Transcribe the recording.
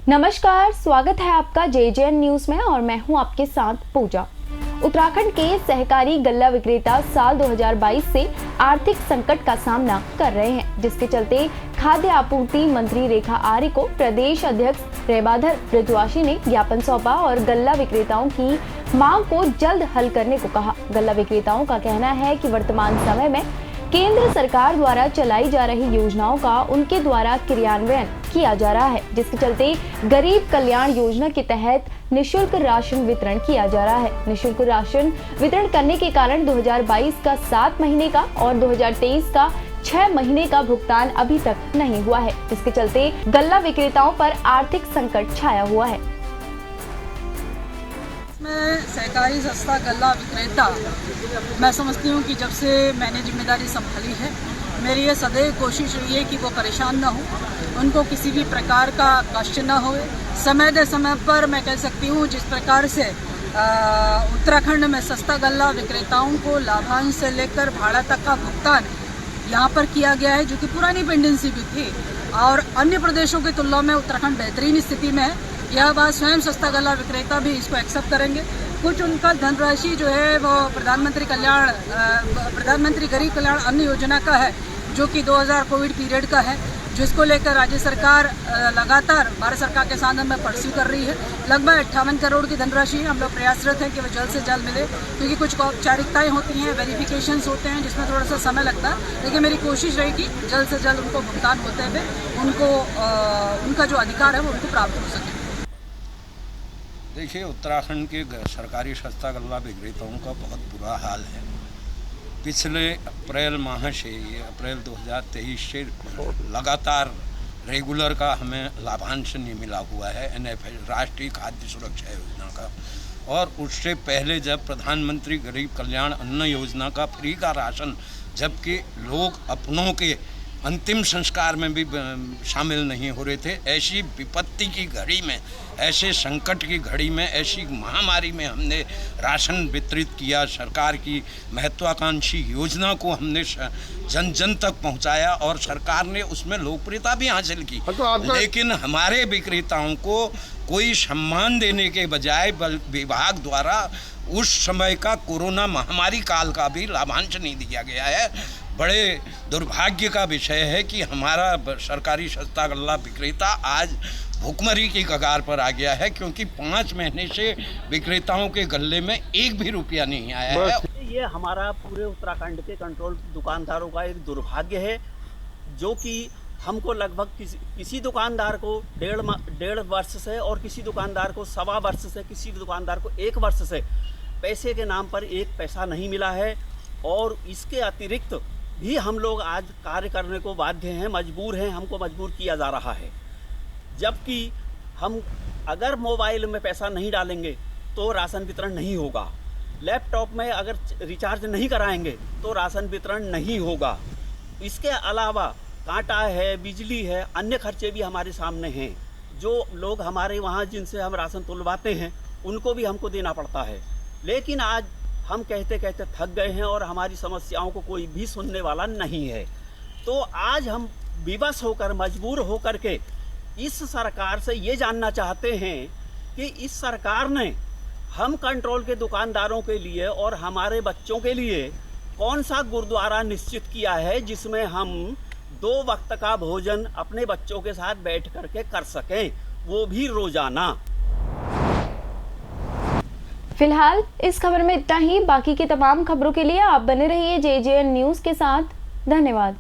नमस्कार, स्वागत है आपका JJN न्यूज में और मैं हूं आपके साथ पूजा। उत्तराखंड के सहकारी गल्ला विक्रेता साल 2022 से आर्थिक संकट का सामना कर रहे हैं, जिसके चलते खाद्य आपूर्ति मंत्री रेखा आर्य को प्रदेश अध्यक्ष रेबाधर ब्रजवासी ने ज्ञापन सौंपा और गल्ला विक्रेताओं की मांग को जल्द हल करने को कहा। गल्ला विक्रेताओं का कहना है कि वर्तमान समय में केंद्र सरकार द्वारा चलाई जा रही योजनाओं का उनके द्वारा क्रियान्वयन किया जा रहा है, जिसके चलते गरीब कल्याण योजना के तहत निशुल्क राशन वितरण किया जा रहा है। निशुल्क राशन वितरण करने के कारण 2022 का 7 महीने का और 2023 का 6 महीने का भुगतान अभी तक नहीं हुआ है, जिसके चलते गल्ला विक्रेताओं पर आर्थिक संकट छाया हुआ है। मैं सहकारी सस्ता गल्ला विक्रेता मैं समझती हूँ कि जब से मैंने जिम्मेदारी संभाली है, मेरी ये सदैव कोशिश रही है कि वो परेशान ना हो, उनको किसी भी प्रकार का कष्ट ना हो। समय पर मैं कह सकती हूँ जिस प्रकार से उत्तराखंड में सस्ता गल्ला विक्रेताओं को लाभांश से लेकर भाड़ा तक का भुगतान यहाँ पर किया गया है, जो कि पुरानी पेंडेंसी भी थी और अन्य प्रदेशों की तुलना में उत्तराखंड बेहतरीन स्थिति में है। यह बात स्वयं सस्ता गल्ला विक्रेता भी इसको एक्सेप्ट करेंगे। कुछ उनका धनराशि जो है वो प्रधानमंत्री गरीब कल्याण अन्न योजना का है, जो कि 2000 कोविड पीरियड का है, जिसको लेकर राज्य सरकार लगातार भारत सरकार के साथ में परस्यू कर रही है। लगभग 58 करोड़ की धनराशि हम लोग प्रयासरत हैं कि वो जल्द से जल्द मिले, क्योंकि कुछ औपचारिकताएं होती हैं, वेरिफिकेशंस होते हैं, जिसमें थोड़ा सा समय लगता है। लेकिन मेरी कोशिश रहेगी जल्द से जल्द उनको भुगतान होते हुए उनको उनका जो अधिकार है वो उनको प्राप्त हो सके। देखिए, उत्तराखंड के सरकारी सस्ता गल्ला विक्रेताओं का बहुत बुरा हाल है। पिछले अप्रैल माह से, ये अप्रैल 2023 से लगातार रेगुलर का हमें लाभांश नहीं मिला हुआ है, NFS राष्ट्रीय खाद्य सुरक्षा योजना का। और उससे पहले जब प्रधानमंत्री गरीब कल्याण अन्न योजना का फ्री का राशन, जबकि लोग अपनों के अंतिम संस्कार में भी शामिल नहीं हो रहे थे, ऐसी विपत्ति की घड़ी में, ऐसे संकट की घड़ी में, ऐसी महामारी में हमने राशन वितरित किया। सरकार की महत्वाकांक्षी योजना को हमने जन जन तक पहुंचाया और सरकार ने उसमें लोकप्रियता भी हासिल की। लेकिन हमारे विक्रेताओं को कोई सम्मान देने के बजाय विभाग द्वारा उस समय का कोरोना महामारी काल का भी लाभांश नहीं दिया गया है। बड़े दुर्भाग्य का विषय है कि हमारा सरकारी सस्ता गल्ला विक्रेता आज भुखमरी की कगार पर आ गया है, क्योंकि 5 महीने से विक्रेताओं के गल्ले में एक भी रुपया नहीं आया है। ये हमारा पूरे उत्तराखंड के कंट्रोल दुकानदारों का एक दुर्भाग्य है, जो कि हमको लगभग किसी दुकानदार को डेढ़ वर्ष से और किसी दुकानदार को 1.25 वर्ष से, किसी दुकानदार को 1 वर्ष से पैसे के नाम पर 1 पैसा नहीं मिला है। और इसके अतिरिक्त भी हम लोग आज कार्य करने को बाध्य हैं, मजबूर हैं, हमको मजबूर किया जा रहा है। जबकि हम अगर मोबाइल में पैसा नहीं डालेंगे तो राशन वितरण नहीं होगा, लैपटॉप में अगर रिचार्ज नहीं कराएंगे तो राशन वितरण नहीं होगा। इसके अलावा कांटा है, बिजली है, अन्य खर्चे भी हमारे सामने हैं। जो लोग हमारे वहाँ जिनसे हम राशन तुलवाते हैं उनको भी हमको देना पड़ता है। लेकिन आज हम कहते कहते थक गए हैं और हमारी समस्याओं को कोई भी सुनने वाला नहीं है। तो आज हम विवश होकर, मजबूर होकर के इस सरकार से ये जानना चाहते हैं कि इस सरकार ने हम कंट्रोल के दुकानदारों के लिए और हमारे बच्चों के लिए कौन सा गुरुद्वारा निश्चित किया है, जिसमें हम 2 वक्त का भोजन अपने बच्चों के साथ बैठ करके कर सकें, वो भी रोजाना। फिलहाल इस खबर में इतना ही। बाकी की तमाम खबरों के लिए आप बने रहिए JJN न्यूज के साथ। धन्यवाद।